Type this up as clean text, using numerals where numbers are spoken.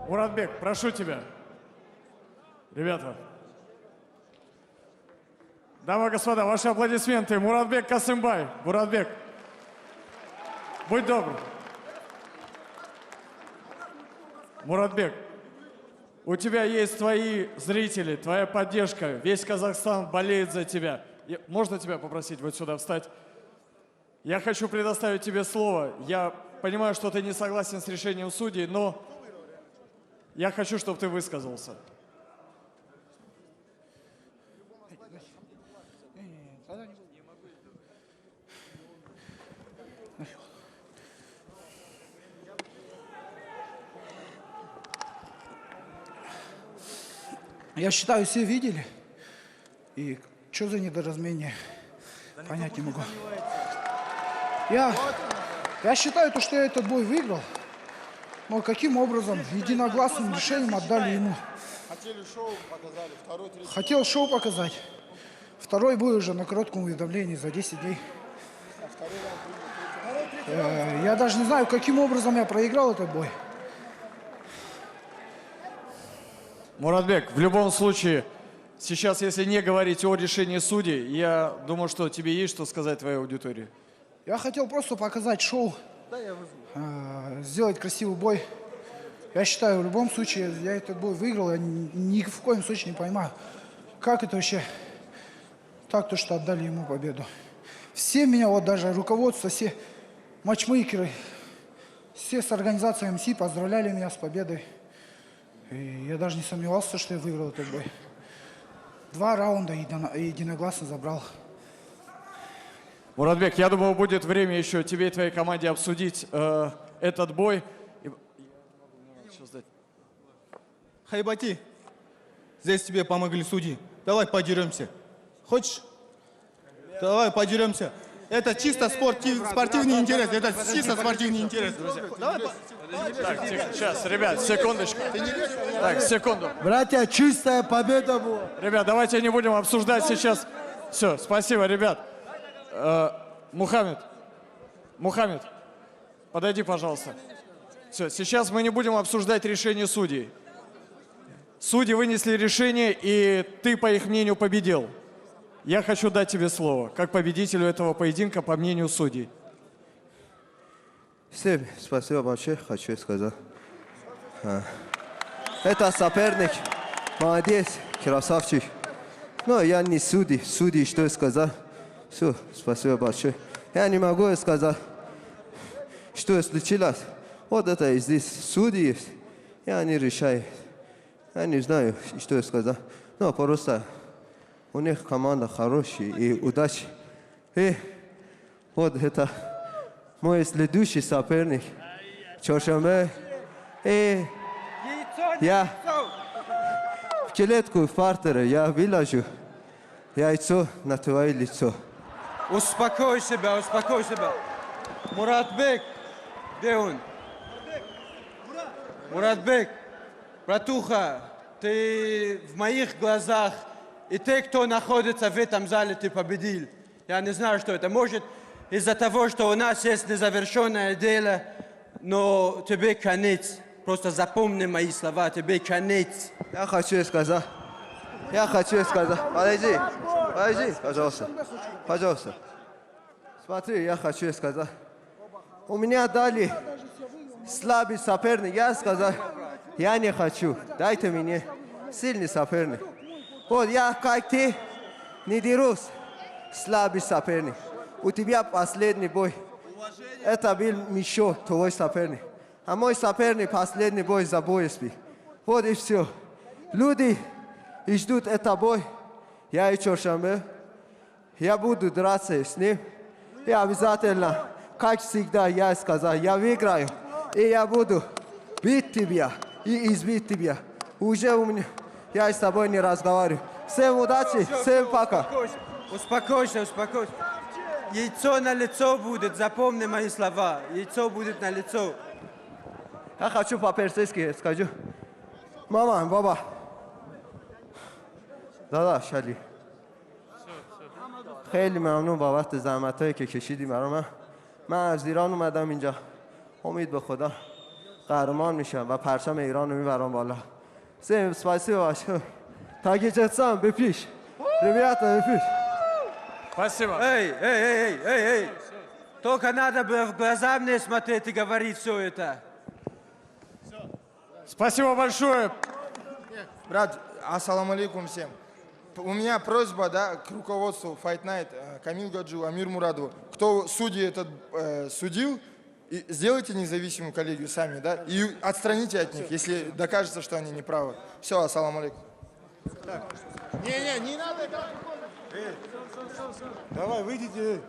Муратбек, прошу тебя. Ребята. Дамы и господа, ваши аплодисменты. Муратбек Касымбай. Муратбек, будь добр. Муратбек, у тебя есть твои зрители, твоя поддержка. Весь Казахстан болеет за тебя. Можно тебя попросить вот сюда встать? Я хочу предоставить тебе слово. Я понимаю, что ты не согласен с решением судей, но я хочу, чтобы ты высказался. Я считаю, все видели. И что за недоразумение? Понять не могу. Я считаю, что я этот бой выиграл. Но каким образом? Единогласным решением отдали ему. Хотели шоу показали, второй, третий. Хотел шоу показать. Второй бой уже на коротком уведомлении за 10 дней. Я даже не знаю, каким образом я проиграл этот бой. Муратбек, в любом случае, сейчас, если не говорить о решении судей, я думаю, что тебе есть что сказать твоей аудитории. Я хотел просто показать шоу, сделать красивый бой. Я считаю, в любом случае, я этот бой выиграл. Я ни в коем случае не понимаю, как это вообще так, то, что отдали ему победу. Все меня, вот даже руководство, все матчмейкеры, все с организацией МС поздравляли меня с победой. И я даже не сомневался, что я выиграл этот бой. 2 раунда единогласно забрал. Муратбек, я думаю, будет время еще тебе и твоей команде обсудить этот бой. Хайбати, здесь тебе помогли судьи. Давай подеремся. Хочешь? Давай подеремся. Это чисто спортивный интерес. Это чисто спортивный интерес, друзья. Так, тихо, сейчас, ребят, секундочку. Так, секунду. Братья, чистая победа была. Ребят, давайте не будем обсуждать сейчас. Все, спасибо, ребят. Мухаммед, подойди, пожалуйста. Все, сейчас мы не будем обсуждать решение судей. Судьи вынесли решение, и ты, по их мнению, победил. Я хочу дать тебе слово, как победителю этого поединка, по мнению судей. Всем спасибо большое, хочу сказать. Это соперник, молодец, красавчик. Но я не судьи, что сказать. Все, спасибо большое. Я не могу сказать, что случилось. Вот это здесь судьи есть, и они решают. Я не знаю, что сказать. Но просто у них команда хорошая и удачи. И вот это мой следующий соперник. Чоршанбе. И я в клетку в партере, я выложу яйцо на твое лицо. Успокой себя, успокой себя. Муратбек, где он? Муратбек, братуха, ты в моих глазах, и те, кто находится в этом зале, ты победил. Я не знаю, что это. Может, из-за того, что у нас есть незавершенное дело, но тебе конец. Просто запомни мои слова, тебе конец. Я хочу сказать. Подожди, пожалуйста. Смотри, я хочу сказать. У меня дали слабый соперник. Я сказал, я не хочу. Дайте мне сильный соперник. Вот я, как ты, не дерусь. Слабый соперник. У тебя последний бой. Это был Мишо, твой соперник. А мой соперник последний бой за БСП. Вот и все. Люди ждут этот бой. Я и Чоршанбе. Я буду драться с ним. И обязательно, как всегда, я сказал, я выиграю. И я буду бить тебя и избить тебя. Уже у меня, я с тобой не разговариваю. Всем удачи, всем пока. Успокойся. Яйцо на лицо будет, запомни мои слова. Яйцо будет на лицо. Я хочу по-персидски скажу. Мама, баба. Да, Шали. خیلی ممنون بابت زحمتایی که کشیدی برای من از ایران اومدم اینجا امید به خدا قهرمان میشم و پرچم ایران رو میبرم بالا. Всем спасибо большое. Так и сам, бепиш. Ребята, бепиш. Спасибо. Эй! Только надо было в глаза мне смотреть и говорить все это. Спасибо большое. Брат, ассаламу алейкум всем. У меня просьба, да, к руководству Fight Night, Камил Гаджу, Амир Мурадову. Кто судьи этот судил, и сделайте независимую коллегию сами, да, и отстраните от них, если докажется, что они неправы. Все, ассаламу алейкум. Не надо. Давай, выйдите.